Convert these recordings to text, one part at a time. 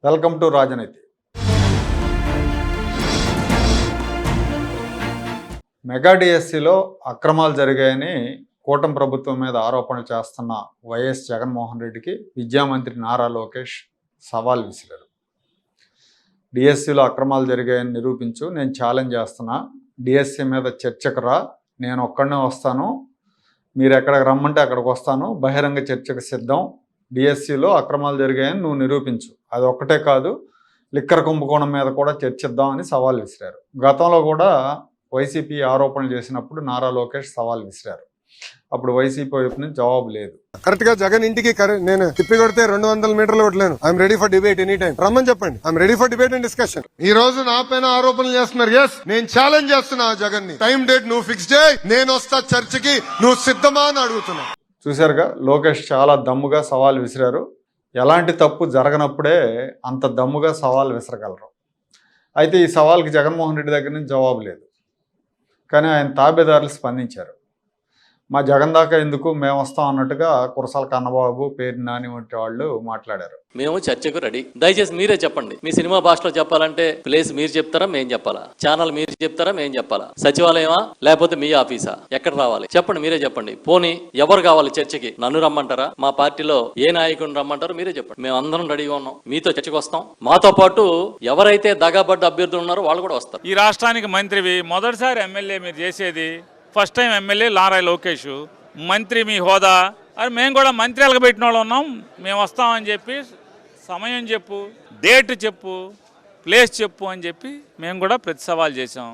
Welcome to రాజనీతి. Mega డిఎస్సిలో అక్రమాలు జరిగాయని కూటమి ప్రభుత్వం మీద ఆరోపణలు చేస్తున్న వైఎస్ జగన్మోహన్ రెడ్డికి విద్యామంత్రి నారా లోకేష్ సవాల్ విసిరారు. డిఎస్సిలో అక్రమాలు జరిగాయని నిరూపించు, నేను ఛాలెంజ్ చేస్తున్నా, డిఎస్సి మీద చర్చకు రా, నేను ఒక్కడనే వస్తాను, మీరు ఎక్కడికి రమ్మంటే అక్కడికి వస్తాను, బహిరంగ చర్చకు సిద్ధం, డిఎస్సిలో అక్రమాలు జరిగాయని నువ్వు నిరూపించు, అది ఒక్కటే కాదు లిక్కర్ కుంభకోణం మీద కూడా చర్చిద్దామని సవాల్ విసిరారు. గతంలో కూడా వైసీపీ ఆరోపణలు చేసినప్పుడు నారా లోకేష్ సవాల్ విసిరారు. అప్పుడు వైసీపీ వైపు నుంచి జవాబు లేదు. కరెక్ట్ గా జగన్ ఇంటికి నేను తిప్పి కొడితే 200 మీటర్లు కొట్టలేను. I'm ready for debate any time, రమ్మని చెప్పండి. I'm ready for debate and discussion. ఈ రోజు నా పైన ఆరోపణలు చేస్తున్నారు. ఎస్, నేను ఛాలెంజ్ చేస్తున్నా జగన్ ని. టైం డేట్ నువ్వు ఫిక్స్ చేయి, నేను వస్తా చర్చకి, నువ్వు సిద్ధమా అని అడుగుతున్నా. చూశారుగా, లోకేష్ చాలా దమ్ముగా సవాల్ విసిరారు. ఎలాంటి తప్పు జరగనప్పుడే అంత దమ్ముగా సవాల్ విసరగలరు. అయితే ఈ సవాల్కి జగన్మోహన్ రెడ్డి దగ్గర నుంచి జవాబు లేదు. కానీ ఆయన తాబేదారులు స్పందించారు. మా జగన్ దాకా ఎందుకు, మేము వస్తాం అన్నట్టుగా కురసాల కన్నబాబు, పేరు నాని వంటి వాళ్ళు మాట్లాడారు. మేము చర్చకు రెడీ, దయచేసి మీరే చెప్పండి. మీ సినిమా భాషలో చెప్పాలంటే ప్లేస్ మీరు చెప్తారా, మేము చెప్పాలా? ఛానల్ మీరు చెప్తారా, మేము చెప్పాలా? సచివాలయమా లేకపోతే మీ ఆఫీసా? ఎక్కడ రావాలి చెప్పండి, మీరే చెప్పండి. పోనీ ఎవరు కావాలి చర్చకి? నన్ను రమ్మంటారా? మా పార్టీలో ఏ నాయకుడిని రమ్మంటారో మీరే చెప్పండి. మేము అందరం రెడీగా ఉన్నాం, మీతో చర్చకు వస్తాం. మాతో పాటు ఎవరైతే దగాబడ్డ అభ్యర్థులు ఉన్నారో వాళ్ళు కూడా వస్తారు. ఈ రాష్ట్రానికి మంత్రివి, మొదటిసారి ఎమ్మెల్యే మీరు చేసేది, first time MLA Nara Lokesh, మంత్రి మీ హోదా. అది మేము కూడా మంత్రి ఎలగబెట్టిన వాళ్ళు ఉన్నాం. మేము వస్తామని చెప్పి సమయం చెప్పు, డేట్ చెప్పు, ప్లేస్ చెప్పు అని చెప్పి మేము కూడా ప్రతి సవాల్ చేసాం.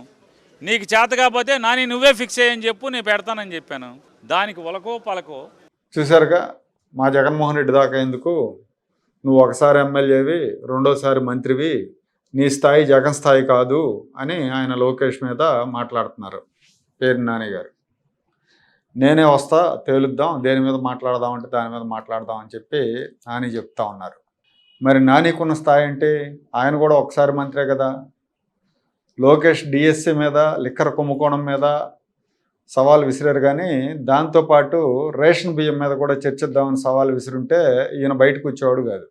నీకు చేత కాకపోతే నాని నువ్వే ఫిక్స్ అయ్యని చెప్పు, నేను పెడతానని చెప్పాను. దానికి ఒలకో పలకో. చూశారుగా, మా జగన్మోహన్ రెడ్డి దాకా ఎందుకు, నువ్వు ఒకసారి ఎమ్మెల్యేవి, రెండోసారి మంత్రివి, నీ స్థాయి జగన్ స్థాయి కాదు అని ఆయన లోకేష్ మీద మాట్లాడుతున్నారు. పేరు నాని గారు, నేనే వస్తా, తేలుద్దాం, దేని మీద మాట్లాడదామంటే దాని మీద మాట్లాడదాం అని చెప్పి నాని చెప్తా ఉన్నారు. మరి నానికున్న స్థాయి అంటే ఆయన కూడా ఒకసారి మంత్రే కదా. లోకేష్ డిఎస్సి మీద, లిక్కర్ కుంభకోణం మీద సవాల్ విసిరారు. కానీ దాంతోపాటు రేషన్ బియ్యం మీద కూడా చర్చిద్దామని సవాల్ విసిరుంటే ఈయన బయటకు వచ్చేవాడు కాదు.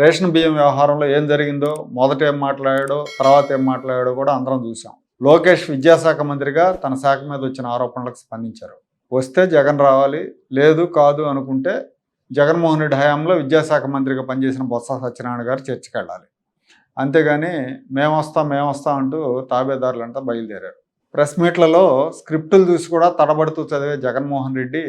రేషన్ బియ్యం వ్యవహారంలో ఏం జరిగిందో, మొదట ఏం మాట్లాడాడో, తర్వాత ఏం మాట్లాడాడో కూడా అందరం చూసాం. లోకేష్ విద్యాశాఖ మంత్రిగా తన శాఖ మీద వచ్చిన ఆరోపణలకు స్పందించారు. వస్తే జగన్ రావాలి, లేదు కాదు అనుకుంటే జగన్మోహన్ రెడ్డి హయాంలో విద్యాశాఖ మంత్రిగా పనిచేసిన బొత్స సత్యనారాయణ గారు చర్చకి వెళ్ళాలి. అంతేగాని మేము వస్తాం అంటూ తాబేదారులంతా బయలుదేరారు. ప్రెస్ మీట్లలో స్క్రిప్టులు చూసి కూడా తడబడుతూ చదివే జగన్మోహన్ రెడ్డి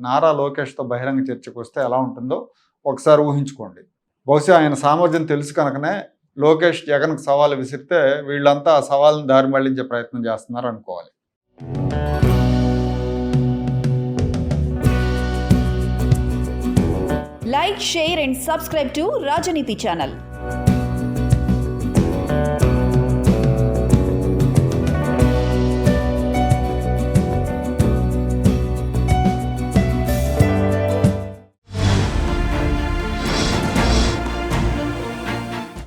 నారా లోకేష్తో బహిరంగ చర్చకు వస్తే ఎలా ఉంటుందో ఒకసారి ఊహించుకోండి. బహుశా ఆయన సామర్థ్యం తెలుసు కనుకనే లోకేష్ జగన్కు సవాలు విసిరితే వీళ్ళంతా ఆ సవాల్ని దారి మళ్లించే ప్రయత్నం చేస్తున్నారు అనుకోవాలి. Like, share and subscribe to Rajaniti channel.